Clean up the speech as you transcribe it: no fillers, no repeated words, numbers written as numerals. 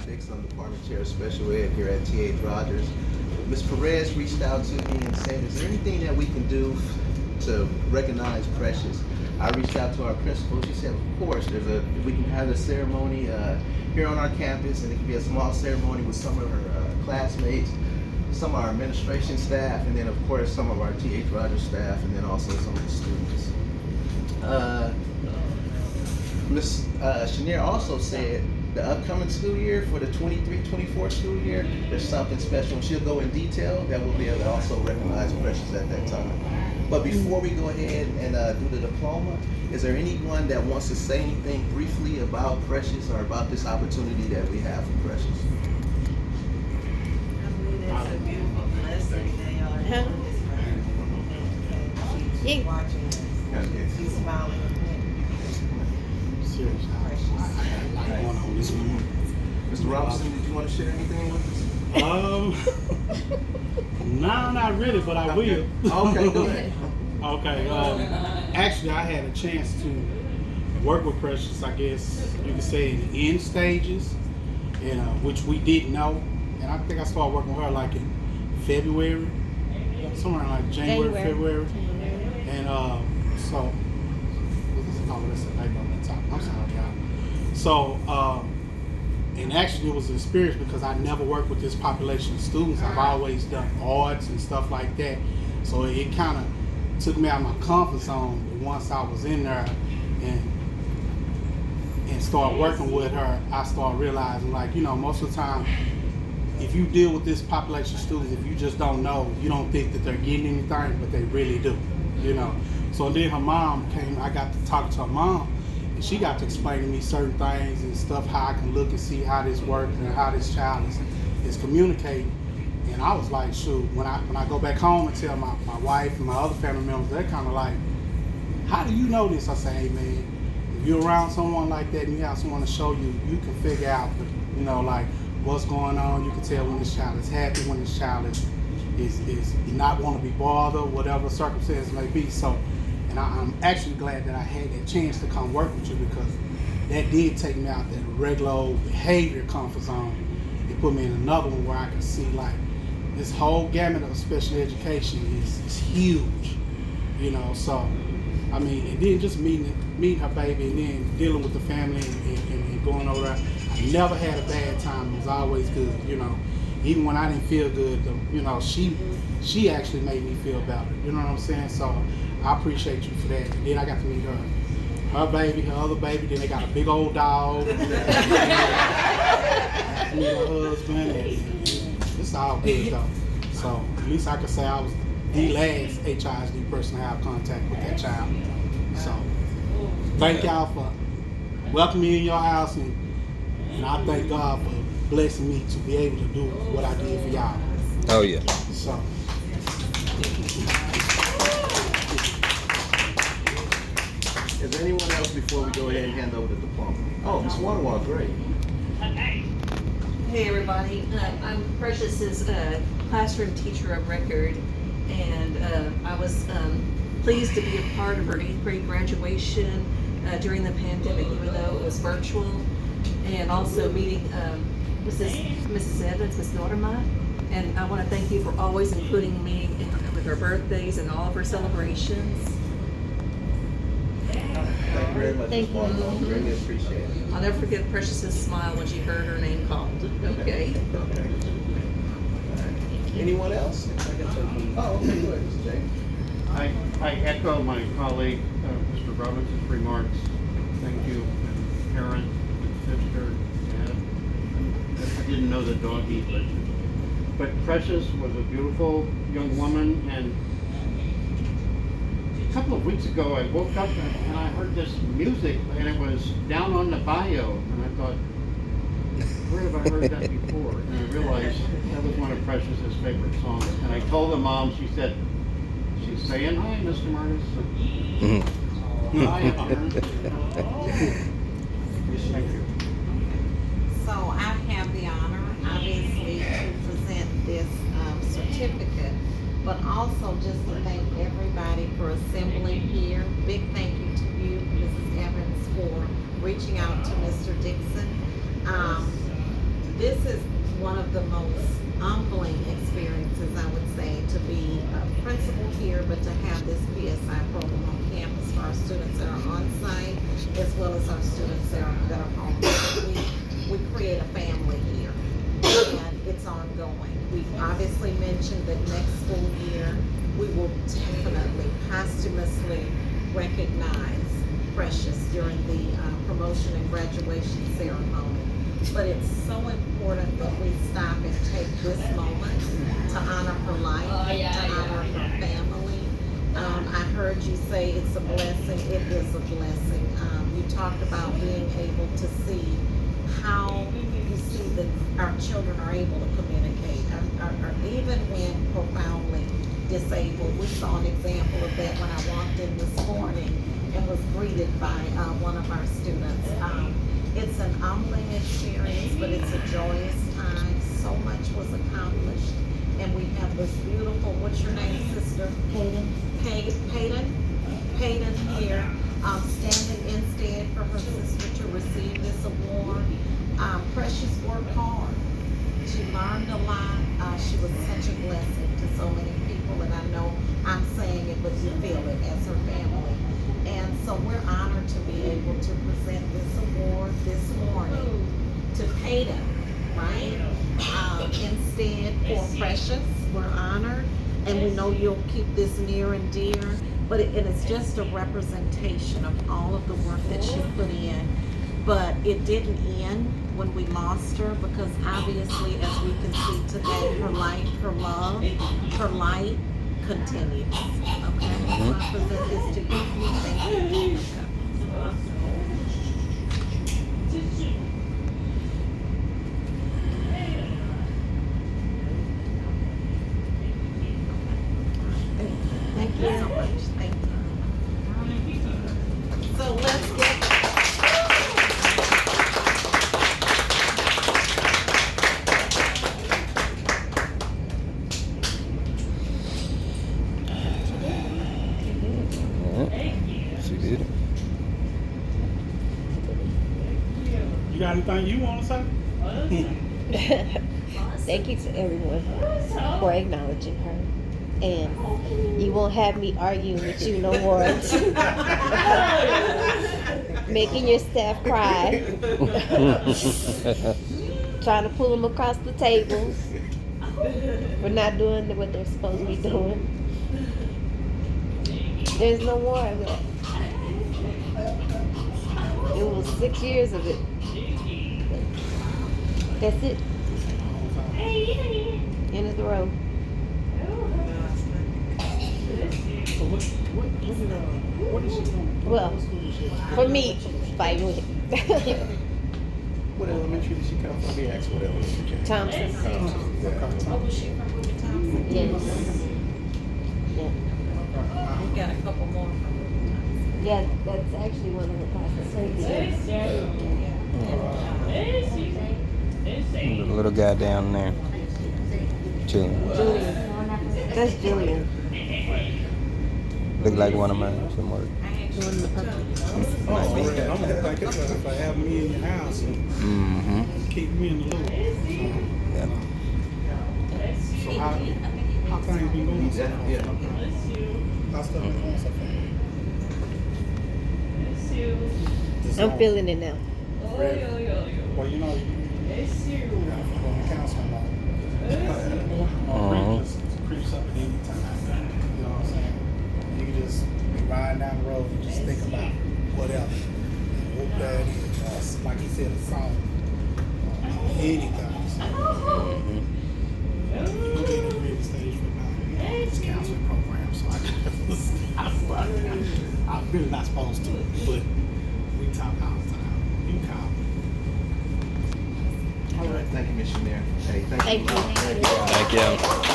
Dixon, I'm Department Chair of Special Ed here at T.H. Rogers. Ms. Perez reached out to me and said, is there anything that we can do to recognize Precious? I reached out to our principal. She said, of course, we can have a ceremony here on our campus, and it can be a small ceremony with some of her classmates, some of our administration staff, and then of course some of our T.H. Rogers staff, and then also some of the students. Ms. Chenier also said the upcoming school year for the 23-24 school year, there's something special. She'll go in detail that we'll be able to also recognize Precious at that time. But before we go ahead and do the diploma, is there anyone that wants to say anything briefly about Precious or about this opportunity that we have for Precious? I believe that's a beautiful blessing they are doing this for her. And she's watching us. She's smiling. Seriously, I got a lot going on this morning. Mr. Robinson, did you want to share anything with us? No, not really, but I will. Okay, go ahead. Okay, actually, I had a chance to work with Precious, I guess you could say, in the end stages, and which we didn't know. And I think I started working with her like in February, somewhere in like January. February. And so, oh, that's a typo on the top. I'm sorry, y'all. So, and actually it was an experience because I never worked with this population of students. I've always done arts and stuff like that. So it kind of took me out of my comfort zone. But once I was in there and started working with her, I started realizing, like, you know, most of the time, if you deal with this population of students, if you just don't know, you don't think that they're getting anything, but they really do, you know. So then her mom came, I got to talk to her mom, and she got to explain to me certain things and stuff, how I can look and see how this works and how this child is communicating. And I was like, shoot, when I go back home and tell my wife and my other family members, they're kind of like, how do you know this? I say, hey man, if you're around someone like that and you have someone to show you, you can figure out, you know, like what's going on. You can tell when this child is happy, when this child is not want to be bothered, whatever circumstances may be. So, and I'm actually glad that I had that chance to come work with you, because that did take me out that regular old behavior comfort zone. It put me in another one where I could see like this whole gamut of special education is huge, you know. So, I mean, and then just meeting her baby and then dealing with the family and going over there. I never had a bad time. It was always good, you know. Even when I didn't feel good, you know, she actually made me feel better. You know what I'm saying? So I appreciate you for that. And then I got to meet her baby, her other baby. Then they got a big old dog. Meet her husband. And it's all good though. So at least I can say I was the last HISD person to have contact with that child. So thank y'all for welcoming me in your house, and I thank God for blessing me to be able to do what I did for y'all. Oh yeah. So. Is there anyone else before we go ahead and hand over the diploma? Oh, Ms. Wanawar, great. Hey everybody, I'm Precious's classroom teacher of record, and I was pleased to be a part of her 8th grade graduation during the pandemic, even though it was virtual, and also meeting Mrs. Evans, Ms. Laudermont, and I want to thank you for always including me with her birthdays and all of her celebrations. Thank you very much, Ms. Wanawar. Greatly appreciate it. I'll never forget Precious's smile when she heard her name called. Okay. Okay. Anyone else? Oh, okay, go ahead, Mr. James. I echo my colleague, Mr. Robinson's remarks. Thank you, parent, sister, dad. I didn't know the doggy, but Precious was a beautiful young woman, and a couple of weeks ago I woke up and I heard this music, and it was Down on the Bayou, and I thought, where have I heard that before? And I realized that was one of Precious's favorite songs. And I told the mom, she said, she's saying hi, Mr. Martis. Hi, parents. Thank you. So I have the honor, obviously, to present this certificate, but also just to thank everybody for assembling here. Big thank you to you, Mrs. Evans, for reaching out to Mr. Dixon. this is one of the most humbling experiences, I would say, to be a principal here, but to have this PSI program on campus for our students that are on site, as well as our students that are home. We create a family here, and it's ongoing. We've obviously mentioned that next school year, we will definitely posthumously recognize Precious during the promotion and graduation ceremony. But it's so important that we stop and take this moment to honor her life, to honor her family. I heard you say it's a blessing. It is a blessing. You talked about being able to see how you see that our children are able to communicate, or even when profoundly disabled. We saw an example of that when I walked in this morning and was greeted by one of our students. It's an humbling experience, but it's a joyous time. So much was accomplished, and we have this beautiful, what's your name, sister? Peyton here, standing instead for her sister to receive this award. Precious worked hard. She learned a lot. She was such a blessing to so many people, and I know I'm saying it, but you feel it as her family. And so we're honored to be able to present this award this morning to Peyton, right? Instead for Precious, we're honored, and we know you'll keep this near and dear, but it's just a representation of all of the work that she put in. But it didn't end when we lost her, because obviously, as we can see today, her light, her love, her light continues. Okay? So I present this to you. Thank you. Thank you so much. Thank you. So let's get. She did it. You got anything you want to say? Thank you to everyone for acknowledging her. And you won't have me arguing with you no more. Making your staff cry. Trying to pull them across the tables. For not doing what they're supposed to be doing. There's no more of it. It was 6 years of it. That's it. End of the road. So what is she doing? Well, What school is she at? for me, fighting with it. What elementary did she come from? Let me ask what elementary she came from. Thompson. Yes. Yeah. We got a couple more from Yeah, that's actually one of the classes right there. The little guy down there. Chilling. Julian. That's Julian. Look like one of mine somewhere. Doing the purple. Might be. I'm gonna thank you for having me in your house and Mm-hmm. keeping me in the loop. Yeah. So how things been going so far? Yeah. How stuff been going so far? Just I'm all- feeling it now. Well, you know, you gotta follow the council law. Uh-huh. Just creeps up at any time. You know what I'm saying? You can just be riding down the road and just think about whatever. What that is. Like he said, a song. Anything. So, we're in the real stage for now. It's counseling program, so I'm really not supposed to, but we talk all the time. You call. All right. Thank you, Ms. Shamir. Hey, thank Thank you. you. Thank you.